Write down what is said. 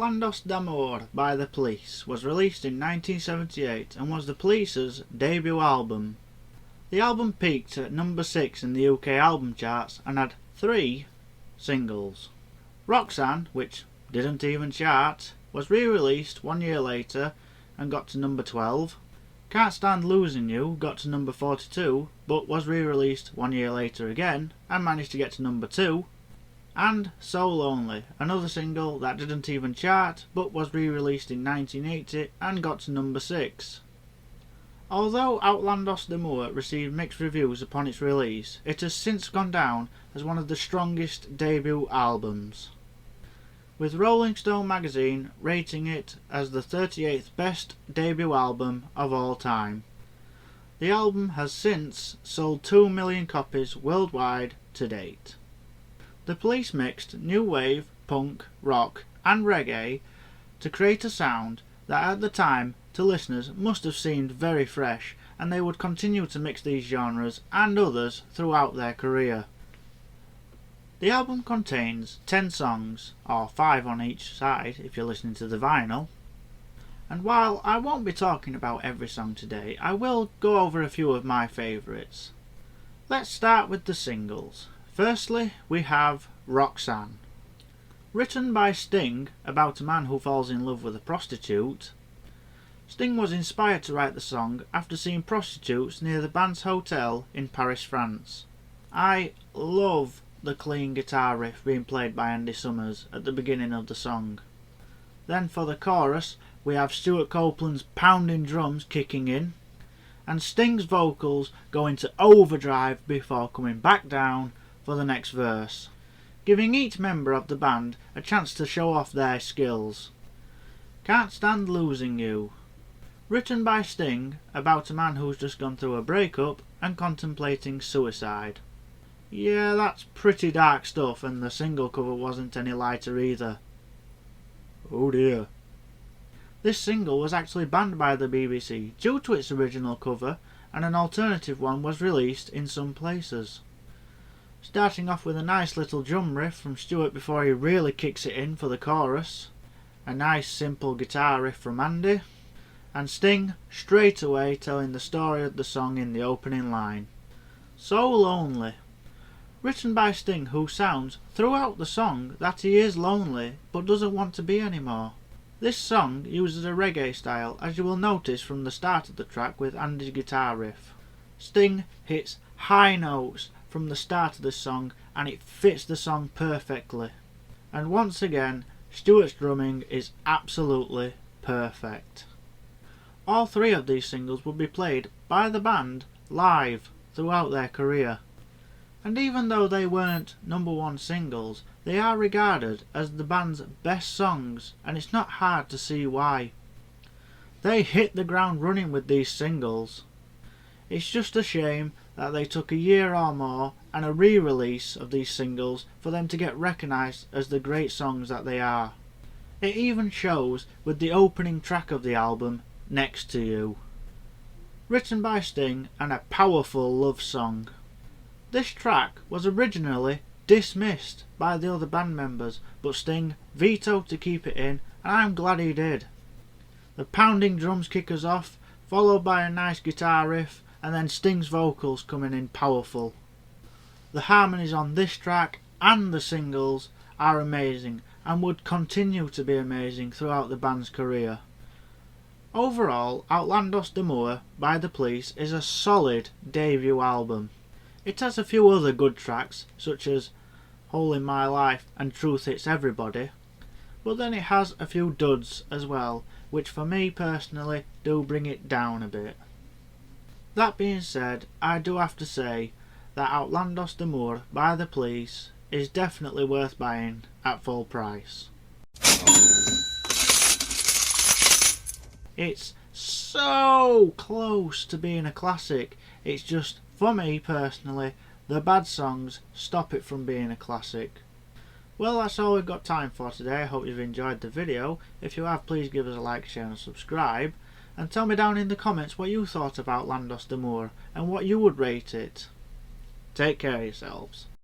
Outlandos D'Amore by The Police was released in 1978 and was The Police's debut album. The album peaked at number 6 in the UK album charts and had 3 singles. Roxanne, which didn't even chart, was re-released 1 year later and got to number 12. Can't Stand Losing You got to number 42 but was re-released 1 year later again and managed to get to number 2. And So Lonely, another single that didn't even chart but was re-released in 1980 and got to number 6. Although Outlandos D'Amore received mixed reviews upon its release, it has since gone down as one of the strongest debut albums, with Rolling Stone magazine rating it as the 38th best debut album of all time. The album has since sold 2 million copies worldwide to date. The Police mixed new wave, punk, rock and reggae to create a sound that at the time to listeners must have seemed very fresh, and they would continue to mix these genres and others throughout their career. The album contains 10 songs, or 5 on each side if you're listening to the vinyl, and while I won't be talking about every song today, I will go over a few of my favourites. Let's start with the singles. Firstly, we have Roxanne. Written by Sting about a man who falls in love with a prostitute, Sting was inspired to write the song after seeing prostitutes near the band's hotel in Paris, France. I love the clean guitar riff being played by Andy Summers at the beginning of the song. Then for the chorus, we have Stuart Copeland's pounding drums kicking in, and Sting's vocals go into overdrive before coming back down for the next verse, giving each member of the band a chance to show off their skills. Can't Stand Losing You. Written by Sting about a man who's just gone through a breakup and contemplating suicide. Yeah, that's pretty dark stuff, and the single cover wasn't any lighter either. Oh dear. This single was actually banned by the BBC due to its original cover, and an alternative one was released in some places. Starting off with a nice little drum riff from Stuart before he really kicks it in for the chorus, a nice simple guitar riff from Andy, and Sting straight away telling the story of the song in the opening line. So Lonely. Written by Sting, who sounds throughout the song that he is lonely but doesn't want to be anymore. This song uses a reggae style, as you will notice from the start of the track with Andy's guitar riff. Sting hits high notes from the start of this song and it fits the song perfectly. And once again, Stuart's drumming is absolutely perfect. All 3 of these singles will be played by the band live throughout their career. And even though they weren't number 1 singles, they are regarded as the band's best songs, and it's not hard to see why. They hit the ground running with these singles. It's just a shame that they took a year or more and a re-release of these singles for them to get recognised as the great songs that they are. It even shows with the opening track of the album, Next to You. Written by Sting and a powerful love song. This track was originally dismissed by the other band members, but Sting vetoed to keep it in, and I'm glad he did. The pounding drums kick us off, followed by a nice guitar riff, and then Sting's vocals coming in powerful. The harmonies on this track and the singles are amazing and would continue to be amazing throughout the band's career. Overall, Outlandos D'Amore by The Police is a solid debut album. It has a few other good tracks, such as Hole in My Life and Truth Hits Everybody, but then it has a few duds as well, which for me personally do bring it down a bit. That being said, I do have to say that Outlandos D'Amore by The Police is definitely worth buying at full price. It's so close to being a classic, it's just, for me personally, the bad songs stop it from being a classic. Well, that's all we've got time for today. I hope you've enjoyed the video. If you have, please give us a like, share and subscribe. And tell me down in the comments what you thought about Outlandos D'Amore and what you would rate it. Take care of yourselves.